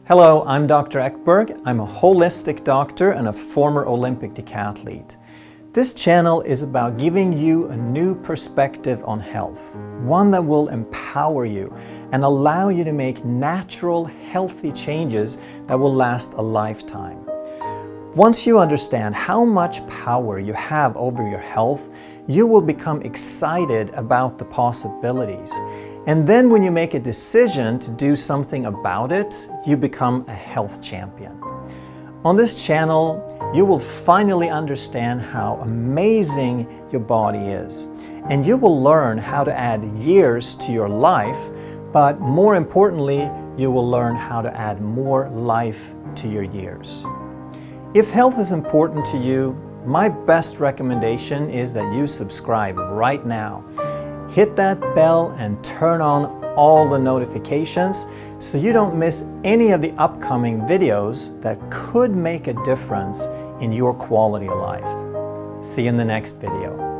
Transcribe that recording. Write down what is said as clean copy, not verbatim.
Hello, I'm Dr. Ekberg. I'm a holistic doctor and a former Olympic decathlete. This channel is about giving you a new perspective on health, one that will empower you and allow you to make natural, healthy changes that will last a lifetime. Once you understand how much power you have over your health, you will become excited about the possibilities. And then when you make a decision to do something about it, you become a health champion. On this channel, you will finally understand how amazing your body is. And you will learn how to add years to your life, but more importantly, you will learn how to add more life to your years. If health is important to you, my best recommendation is that you subscribe right now. Hit that bell and turn on all the notifications so you don't miss any of the upcoming videos that could make a difference in your quality of life. See you in the next video.